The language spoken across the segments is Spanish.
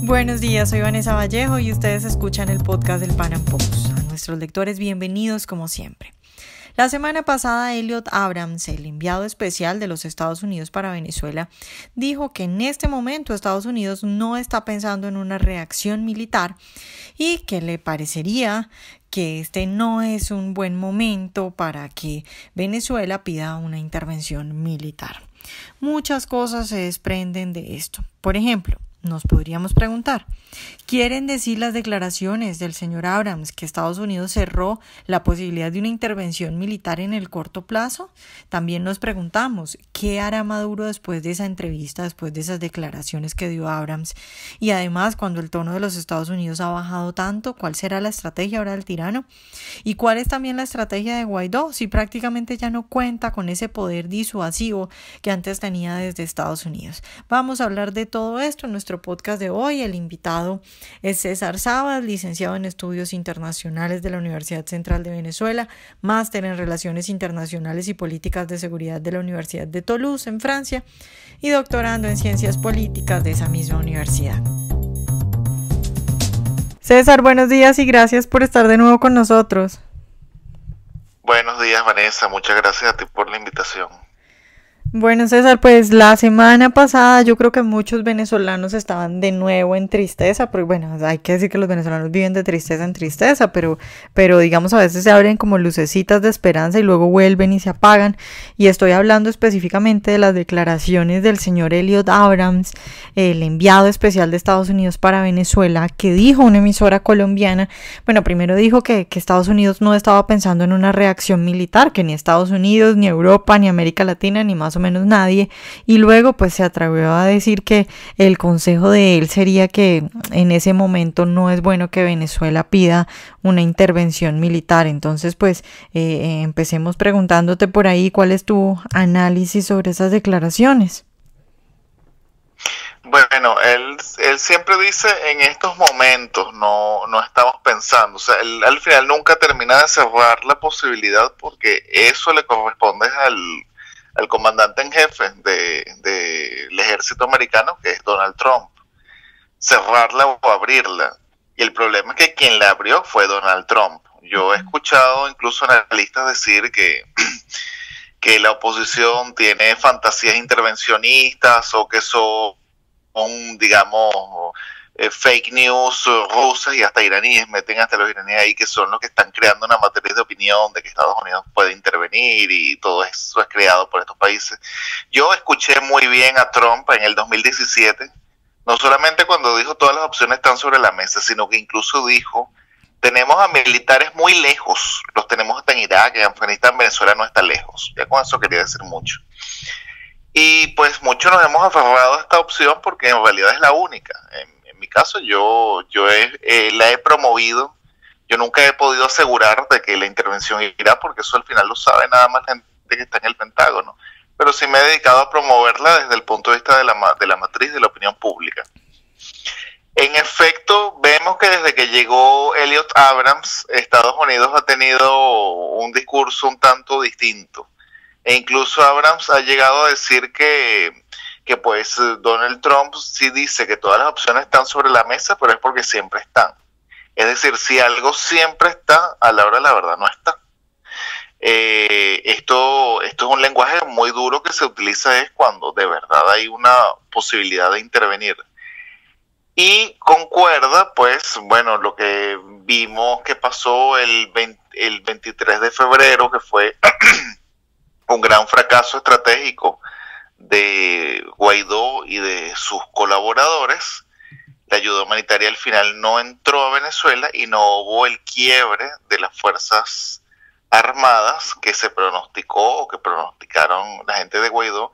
Buenos días, soy Vanessa Vallejo y ustedes escuchan el podcast del Pan Am Post. A nuestros lectores, bienvenidos como siempre. La semana pasada, Elliot Abrams, el enviado especial de los Estados Unidos para Venezuela, dijo que en este momento Estados Unidos no está pensando en una reacción militar y que le parecería que este no es un buen momento para que Venezuela pida una intervención militar. Muchas cosas se desprenden de esto. Por ejemplo, nos podríamos preguntar, ¿quieren decir las declaraciones del señor Abrams que Estados Unidos cerró la posibilidad de una intervención militar en el corto plazo? También nos preguntamos, ¿qué hará Maduro después de esa entrevista, después de esas declaraciones que dio Abrams? Y además, cuando el tono de los Estados Unidos ha bajado tanto, ¿cuál será la estrategia ahora del tirano? ¿Y cuál es también la estrategia de Guaidó, si prácticamente ya no cuenta con ese poder disuasivo que antes tenía desde Estados Unidos? Vamos a hablar de todo esto en nuestro podcast de hoy. El invitado es César Sabas, licenciado en Estudios Internacionales de la Universidad Central de Venezuela, máster en Relaciones Internacionales y Políticas de Seguridad de la Universidad de Toulouse, en Francia, y doctorando en Ciencias Políticas de esa misma universidad. César, buenos días y gracias por estar de nuevo con nosotros. Buenos días, Vanessa, muchas gracias a ti por la invitación. Bueno, César, pues la semana pasada yo creo que muchos venezolanos estaban de nuevo en tristeza, porque bueno, hay que decir que los venezolanos viven de tristeza en tristeza, pero digamos a veces se abren como lucecitas de esperanza y luego vuelven y se apagan, y estoy hablando específicamente de las declaraciones del señor Elliot Abrams, el enviado especial de Estados Unidos para Venezuela, que dijo una emisora colombiana, bueno, primero dijo que Estados Unidos no estaba pensando en una reacción militar, que ni Estados Unidos, ni Europa, ni América Latina, ni más o menos nadie, y luego pues se atrevió a decir que el consejo de él sería que en ese momento no es bueno que Venezuela pida una intervención militar. Entonces pues empecemos preguntándote por ahí cuál es tu análisis sobre esas declaraciones. Bueno, él siempre dice en estos momentos no estamos pensando, o sea, él al final nunca termina de cerrar la posibilidad porque eso le corresponde al comandante en jefe del ejército americano, que es Donald Trump, cerrarla o abrirla. Y el problema es que quien la abrió fue Donald Trump. Yo he escuchado incluso analistas decir que la oposición tiene fantasías intervencionistas o que son, digamos, fake news rusas y hasta iraníes, meten hasta los iraníes ahí, que son los que están creando una matriz de opinión de que Estados Unidos puede intervenir y todo eso es creado por estos países. Yo escuché muy bien a Trump en el 2017, no solamente cuando dijo todas las opciones están sobre la mesa, sino que incluso dijo, tenemos a militares muy lejos, los tenemos hasta en Irak, en Afganistán, Venezuela no está lejos. Ya con eso quería decir mucho. Y pues muchos nos hemos aferrado a esta opción porque en realidad es la única. En mi caso yo la he promovido. Yo nunca he podido asegurar de que la intervención irá, porque eso al final lo sabe nada más la gente que está en el Pentágono. Pero sí me he dedicado a promoverla desde el punto de vista de la matriz de la opinión pública. En efecto, vemos que desde que llegó Elliot Abrams, Estados Unidos ha tenido un discurso un tanto distinto. E incluso Abrams ha llegado a decir que pues Donald Trump sí dice que todas las opciones están sobre la mesa, pero es porque siempre están. Es decir, si algo siempre está, a la hora de la verdad no está. Esto es un lenguaje muy duro que se utiliza es cuando de verdad hay una posibilidad de intervenir. Y concuerda, pues, bueno, lo que vimos que pasó el 23 de febrero, que fue un gran fracaso estratégico de Guaidó y de sus colaboradores. La ayuda humanitaria al final no entró a Venezuela y no hubo el quiebre de las fuerzas armadas que se pronosticó o que pronosticaron la gente de Guaidó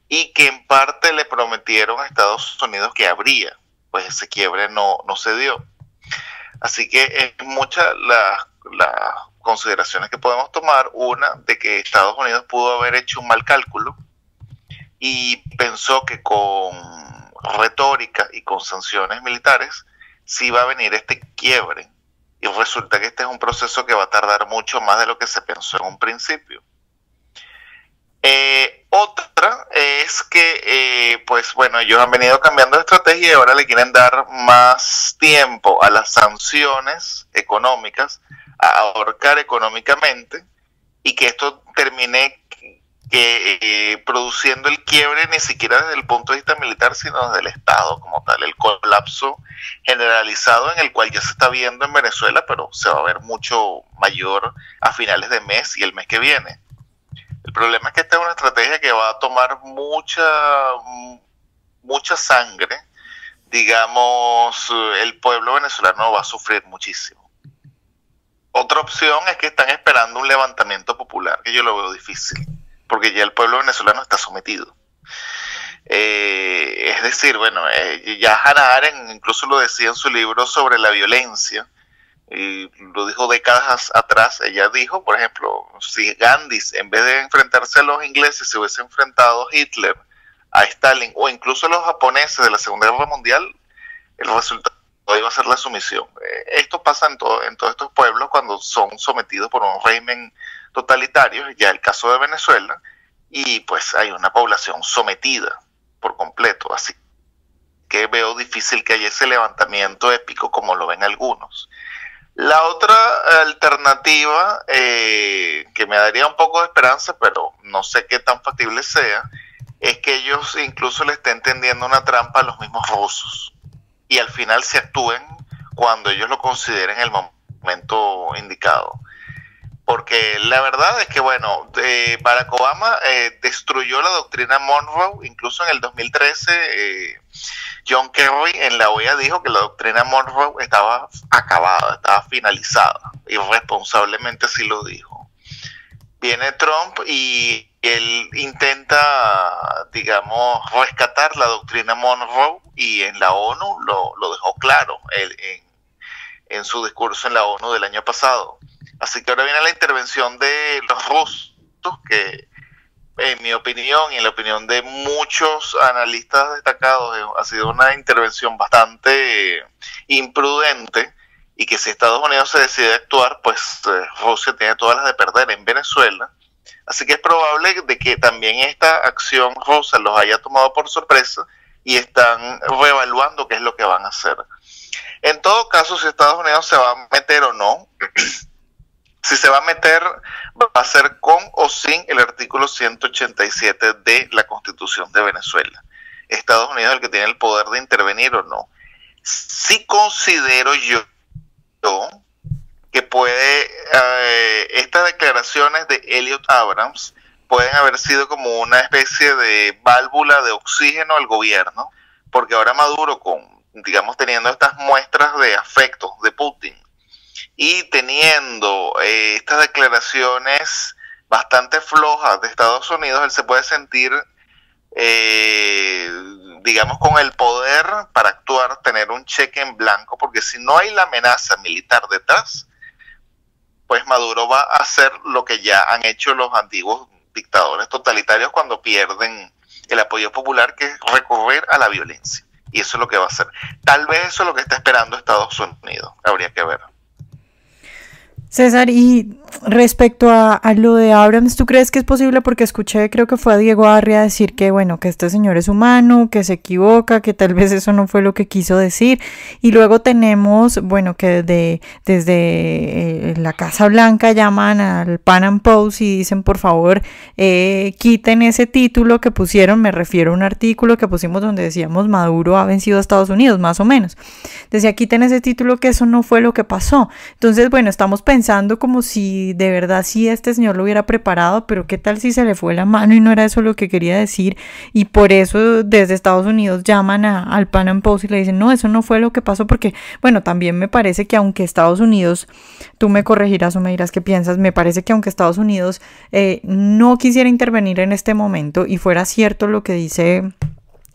y que en parte le prometieron a Estados Unidos que habría, pues ese quiebre no se dio. Así que es muchas las consideraciones que podemos tomar. Una, de que Estados Unidos pudo haber hecho un mal cálculo y pensó que con retórica y con sanciones militares sí va a venir este quiebre, y resulta que este es un proceso que va a tardar mucho más de lo que se pensó en un principio. Otra es que, pues bueno, ellos han venido cambiando de estrategia y ahora le quieren dar más tiempo a las sanciones económicas, a ahorcar económicamente, y que esto termine produciendo el quiebre ni siquiera desde el punto de vista militar, sino desde el Estado como tal, el colapso generalizado en el cual ya se está viendo en Venezuela, pero se va a ver mucho mayor a finales de mes y el mes que viene. El problema es que esta es una estrategia que va a tomar mucha sangre. Digamos, el pueblo venezolano va a sufrir muchísimo. Otra opción es que están esperando un levantamiento popular, que yo lo veo difícil, porque ya el pueblo venezolano está sometido. Es decir, bueno, ya Hannah Arendt incluso lo decía en su libro sobre la violencia, y lo dijo décadas atrás. Ella dijo, por ejemplo, si Gandhi, en vez de enfrentarse a los ingleses, se hubiese enfrentado a Hitler, a Stalin o incluso a los japoneses de la Segunda Guerra Mundial, el resultado iba a ser la sumisión. Esto pasa en todos estos pueblos cuando son sometidos por un régimen totalitario, ya el caso de Venezuela, y pues hay una población sometida por completo, así que veo difícil que haya ese levantamiento épico como lo ven algunos. La otra alternativa, que me daría un poco de esperanza, pero no sé qué tan factible sea, es que ellos incluso le estén tendiendo una trampa a los mismos rusos y al final se actúen cuando ellos lo consideren el momento indicado. Porque la verdad es que, bueno, Barack Obama destruyó la doctrina Monroe. Incluso en el 2013, John Kerry en la OEA dijo que la doctrina Monroe estaba acabada, estaba finalizada. Irresponsablemente sí lo dijo. Viene Trump y él intenta, digamos, rescatar la doctrina Monroe, y en la ONU lo dejó claro en su discurso en la ONU del año pasado. Así que ahora viene la intervención de los rusos, que en mi opinión y en la opinión de muchos analistas destacados ha sido una intervención bastante imprudente, y que si Estados Unidos se decide actuar, pues Rusia tiene todas las de perder en Venezuela. Así que es probable de que también esta acción rusa los haya tomado por sorpresa y están reevaluando qué es lo que van a hacer. En todo caso, si Estados Unidos se va a meter o no, si se va a meter, va a ser con o sin el artículo 187 de la Constitución de Venezuela. Estados Unidos es el que tiene el poder de intervenir o no. Sí considero yo que estas declaraciones de Elliot Abrams pueden haber sido como una especie de válvula de oxígeno al gobierno, porque ahora Maduro, teniendo estas muestras de afecto de Putin, y teniendo estas declaraciones bastante flojas de Estados Unidos, él se puede sentir, digamos, con el poder para actuar, tener un cheque en blanco, porque si no hay la amenaza militar detrás, pues Maduro va a hacer lo que ya han hecho los antiguos dictadores totalitarios cuando pierden el apoyo popular, que es recurrir a la violencia. Y eso es lo que va a hacer. Tal vez eso es lo que está esperando Estados Unidos. Habría que ver. César, y respecto a lo de Abrams, ¿tú crees que es posible? Porque escuché, creo que fue a Diego Arria decir que, bueno, que este señor es humano, que se equivoca, que tal vez eso no fue lo que quiso decir. Y luego tenemos, bueno, que desde la Casa Blanca llaman al Pan Am Post y dicen, por favor, quiten ese título que pusieron. Me refiero a un artículo que pusimos donde decíamos Maduro ha vencido a Estados Unidos, más o menos. Decía, quiten ese título, que eso no fue lo que pasó. Entonces, bueno, estamos pensando como si de verdad sí este señor lo hubiera preparado, pero qué tal si se le fue la mano y no era eso lo que quería decir, y por eso desde Estados Unidos llaman al Pan Am Post y le dicen, no, eso no fue lo que pasó, porque bueno, también me parece que aunque Estados Unidos, tú me corregirás o me dirás qué piensas, me parece que aunque Estados Unidos no quisiera intervenir en este momento y fuera cierto lo que dice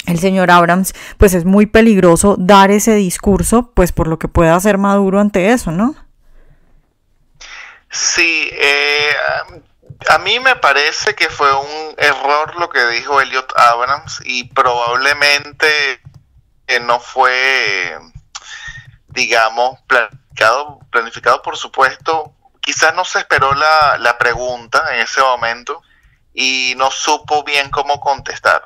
el señor Abrams, pues es muy peligroso dar ese discurso, pues por lo que pueda hacer Maduro ante eso, ¿no? Sí, a mí me parece que fue un error lo que dijo Elliot Abrams, y probablemente no fue, digamos, planificado por supuesto. Quizás no se esperó la pregunta en ese momento, y no supo bien cómo contestar.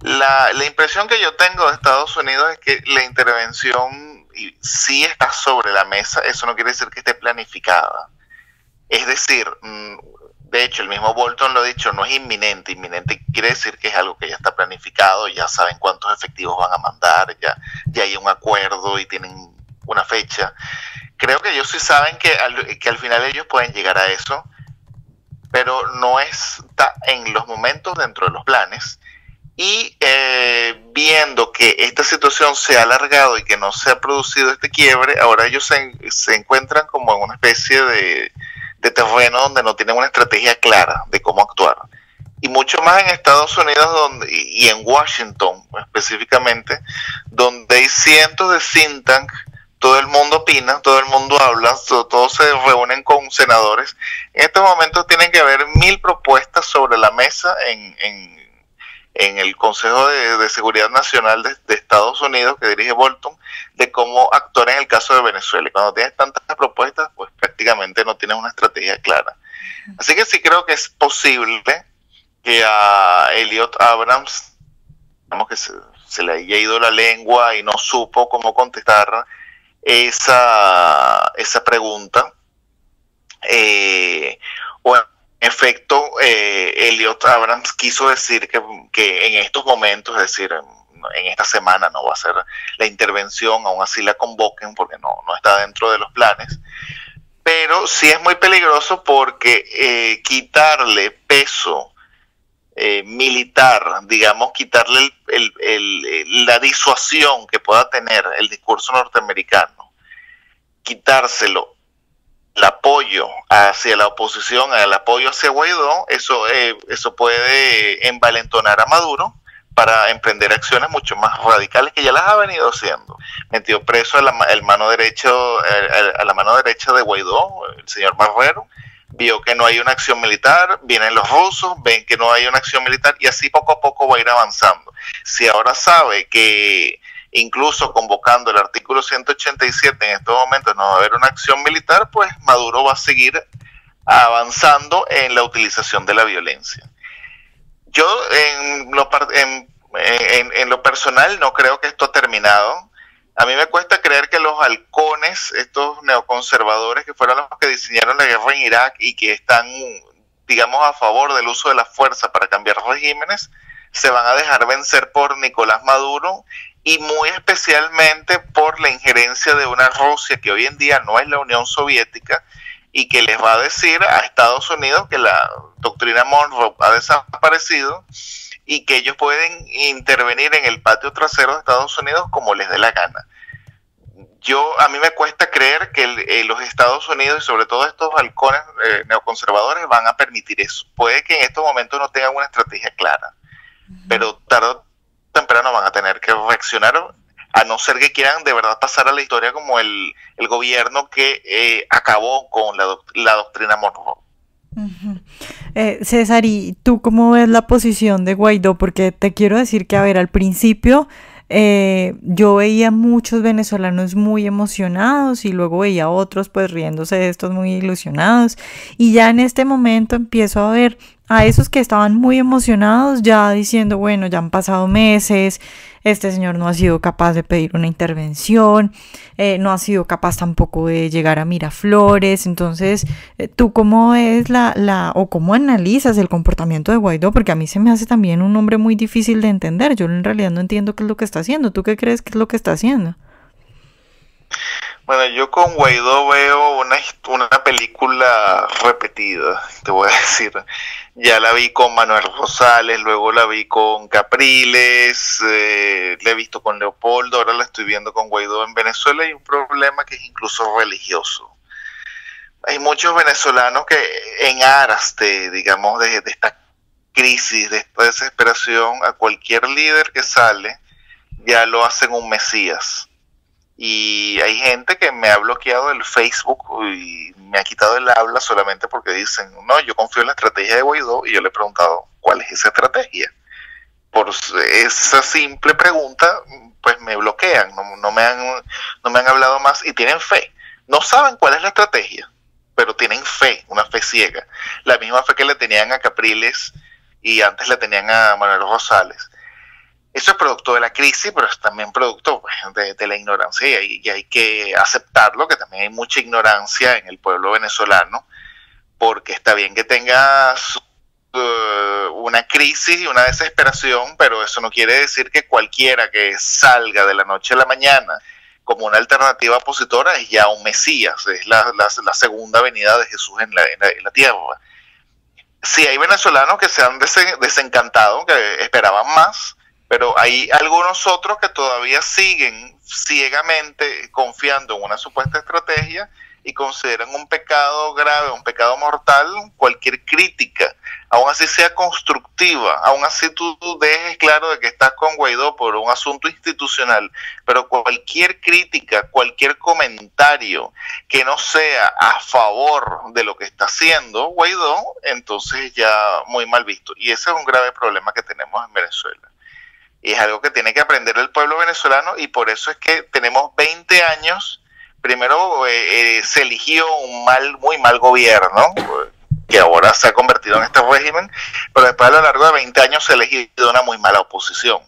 La impresión que yo tengo de Estados Unidos es que la intervención sí está sobre la mesa, eso no quiere decir que esté planificada. Es decir, de hecho el mismo Bolton lo ha dicho, no es inminente, inminente quiere decir que es algo que ya está planificado, ya saben cuántos efectivos van a mandar, ya hay un acuerdo y tienen una fecha. Creo que ellos sí saben que al final ellos pueden llegar a eso, pero no está en los momentos dentro de los planes. Y viendo que esta situación se ha alargado y que no se ha producido este quiebre, ahora ellos se encuentran como en una especie de terreno donde no tienen una estrategia clara de cómo actuar. Y mucho más en Estados Unidos y en Washington específicamente, donde hay cientos de think tanks, todo el mundo opina, todo el mundo habla, todos se reúnen con senadores. En estos momentos tienen que haber 1000 propuestas sobre la mesa en el Consejo de Seguridad Nacional de Estados Unidos, que dirige Bolton, de cómo actuar en el caso de Venezuela. Y cuando tienes tantas propuestas, pues prácticamente no tienes una estrategia clara. Así que sí creo que es posible que a Elliot Abrams, digamos que se le haya ido la lengua y no supo cómo contestar esa pregunta. O en efecto, Elliot Abrams quiso decir que en estos momentos, es decir, en esta semana no va a ser la intervención, aún así la convoquen porque no está dentro de los planes, pero sí es muy peligroso porque quitarle peso militar, digamos, quitarle la disuasión que pueda tener el discurso norteamericano, quitárselo el apoyo hacia la oposición, el apoyo hacia Guaidó, eso puede envalentonar a Maduro para emprender acciones mucho más radicales que ya las ha venido haciendo. Metió preso a la mano derecha de Guaidó, el señor Marrero, vio que no hay una acción militar, vienen los rusos, ven que no hay una acción militar y así poco a poco va a ir avanzando. Si ahora sabe que incluso convocando el artículo 187 en estos momentos no va a haber una acción militar, pues Maduro va a seguir avanzando en la utilización de la violencia. Yo en lo personal no creo que esto ha terminado. A mí me cuesta creer que los halcones, estos neoconservadores que fueron los que diseñaron la guerra en Irak y que están, digamos, a favor del uso de la fuerza para cambiar regímenes, se van a dejar vencer por Nicolás Maduro y muy especialmente por la injerencia de una Rusia que hoy en día no es la Unión Soviética y que les va a decir a Estados Unidos que la doctrina Monroe ha desaparecido y que ellos pueden intervenir en el patio trasero de Estados Unidos como les dé la gana. A mí me cuesta creer que los Estados Unidos y sobre todo estos halcones neoconservadores van a permitir eso. Puede que en estos momentos no tengan una estrategia clara, pero tarde o temprano van a tener que reaccionar, a no ser que quieran de verdad pasar a la historia como el gobierno que acabó con la doctrina Monroe. César, ¿y tú cómo ves la posición de Guaidó? Porque te quiero decir que, a ver, al principio yo veía muchos venezolanos muy emocionados y luego veía otros pues riéndose de estos muy ilusionados, y ya en este momento empiezo a ver a esos que estaban muy emocionados ya diciendo, bueno, ya han pasado meses, este señor no ha sido capaz de pedir una intervención, no ha sido capaz tampoco de llegar a Miraflores. Entonces, ¿tú cómo ves o cómo analizas el comportamiento de Guaidó? Porque a mí se me hace también un hombre muy difícil de entender. Yo en realidad no entiendo qué es lo que está haciendo. ¿Tú qué crees que es lo que está haciendo? Bueno, yo con Guaidó veo una película repetida, te voy a decir. Ya la vi con Manuel Rosales, luego la vi con Capriles, la he visto con Leopoldo, ahora la estoy viendo con Guaidó. En Venezuela hay un problema que es incluso religioso. Hay muchos venezolanos que en aras de esta crisis, de esta desesperación, a cualquier líder que sale ya lo hacen un mesías. Y hay gente que me ha bloqueado el Facebook y me ha quitado el habla solamente porque dicen, no, yo confío en la estrategia de Guaidó, y yo le he preguntado, ¿cuál es esa estrategia? Por esa simple pregunta, pues me bloquean, no me han hablado más y tienen fe. No saben cuál es la estrategia, pero tienen fe, una fe ciega. La misma fe que le tenían a Capriles y antes le tenían a Manuel Rosales. Eso es producto de la crisis, pero es también producto pues, de la ignorancia, y hay que aceptarlo, que también hay mucha ignorancia en el pueblo venezolano, porque está bien que tengas una crisis y una desesperación, pero eso no quiere decir que cualquiera que salga de la noche a la mañana como una alternativa opositora es ya un mesías, es la segunda venida de Jesús en la tierra. Sí, hay venezolanos que se han desencantado, que esperaban más, pero hay algunos otros que todavía siguen ciegamente confiando en una supuesta estrategia y consideran un pecado grave, un pecado mortal, cualquier crítica, aún así sea constructiva, aún así tú dejes claro de que estás con Guaidó por un asunto institucional, pero cualquier crítica, cualquier comentario que no sea a favor de lo que está haciendo Guaidó, entonces ya muy mal visto. Y ese es un grave problema que tenemos en Venezuela. Y es algo que tiene que aprender el pueblo venezolano, y por eso es que tenemos 20 años. Primero se eligió un muy mal gobierno, que ahora se ha convertido en este régimen, pero después a lo largo de 20 años se ha elegido una muy mala oposición.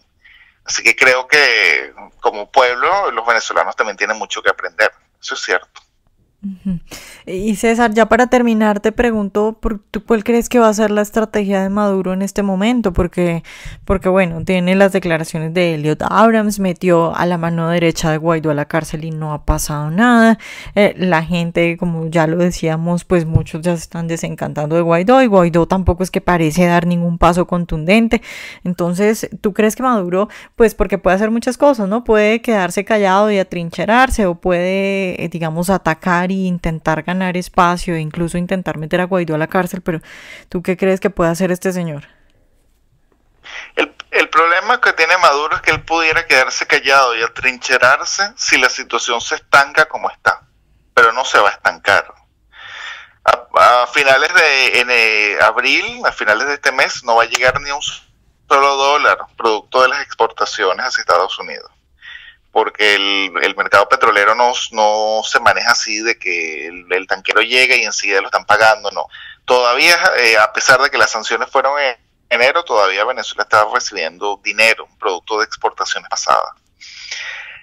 Así que creo que como pueblo los venezolanos también tienen mucho que aprender, eso es cierto. Uh-huh. Y César, ya para terminar te pregunto, ¿tú cuál crees que va a ser la estrategia de Maduro en este momento? Porque bueno, tiene las declaraciones de Elliot Abrams, metió a la mano derecha de Guaidó a la cárcel y no ha pasado nada. La gente, como ya lo decíamos, pues muchos ya se están desencantando de Guaidó, y Guaidó tampoco es que parece dar ningún paso contundente. Entonces, ¿tú crees que Maduro, pues porque puede hacer muchas cosas, ¿no? Puede quedarse callado y atrincherarse, o puede, digamos, atacar y intentar ganar espacio e incluso intentar meter a Guaidó a la cárcel? Pero ¿tú qué crees que puede hacer este señor? El problema que tiene Maduro es que él pudiera quedarse callado y atrincherarse si la situación se estanca como está, pero no se va a estancar. A finales de abril, a finales de este mes, no va a llegar ni un solo dólar producto de las exportaciones hacia Estados Unidos, porque el mercado petrolero no se maneja así de que el tanquero llega y enseguida lo están pagando, no. Todavía, a pesar de que las sanciones fueron en enero, todavía Venezuela estaba recibiendo dinero, un producto de exportaciones pasadas.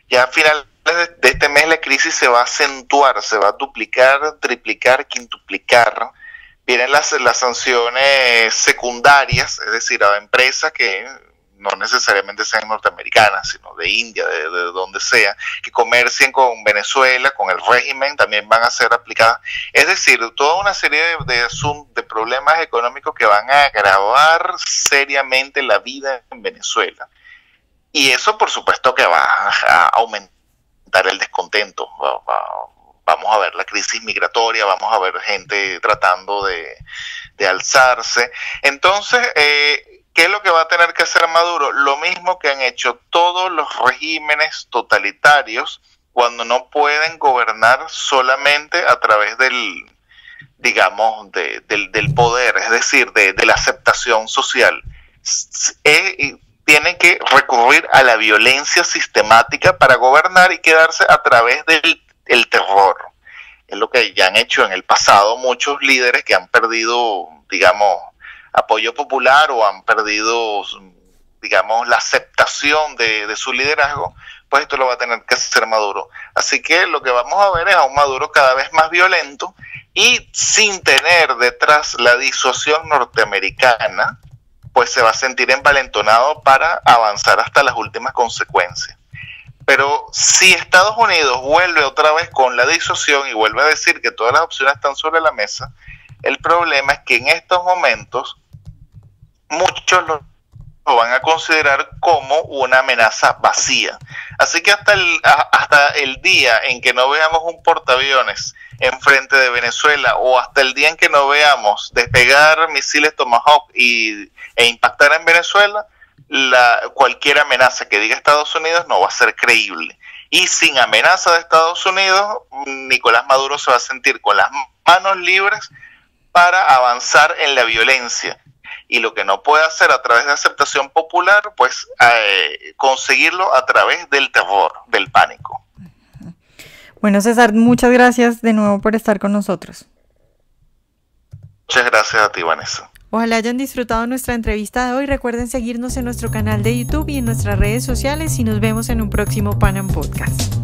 Ya a finales de este mes la crisis se va a acentuar, se va a duplicar, triplicar, quintuplicar. Vienen las sanciones secundarias, es decir, a empresas que no necesariamente sean norteamericanas, sino de India, de donde sea, que comercien con Venezuela, con el régimen, también van a ser aplicadas. Es decir, toda una serie de problemas económicos que van a agravar seriamente la vida en Venezuela. Y eso, por supuesto, que va a aumentar el descontento. Vamos a ver la crisis migratoria, vamos a ver gente tratando de alzarse. Entonces, ¿qué es lo que va a tener que hacer Maduro? Lo mismo que han hecho todos los regímenes totalitarios cuando no pueden gobernar solamente a través del poder, es decir, de la aceptación social. Tienen que recurrir a la violencia sistemática para gobernar y quedarse a través del terror. Es lo que ya han hecho en el pasado muchos líderes que han perdido, apoyo popular, o han perdido, la aceptación de su liderazgo. Pues esto lo va a tener que hacer Maduro. Así que lo que vamos a ver es a un Maduro cada vez más violento y sin tener detrás la disuasión norteamericana, pues se va a sentir envalentonado para avanzar hasta las últimas consecuencias. Pero si Estados Unidos vuelve otra vez con la disuasión y vuelve a decir que todas las opciones están sobre la mesa, el problema es que en estos momentos muchos lo van a considerar como una amenaza vacía. Así que hasta el día en que no veamos un portaaviones enfrente de Venezuela, o hasta el día en que no veamos despegar misiles Tomahawk e impactar en Venezuela, cualquier amenaza que diga Estados Unidos no va a ser creíble. Y sin amenaza de Estados Unidos, Nicolás Maduro se va a sentir con las manos libres para avanzar en la violencia. Y lo que no puede hacer a través de aceptación popular, pues conseguirlo a través del terror, del pánico. Bueno, César, muchas gracias de nuevo por estar con nosotros. Muchas gracias a ti, Vanessa. Ojalá hayan disfrutado nuestra entrevista de hoy. Recuerden seguirnos en nuestro canal de YouTube y en nuestras redes sociales y nos vemos en un próximo Pan Am Podcast.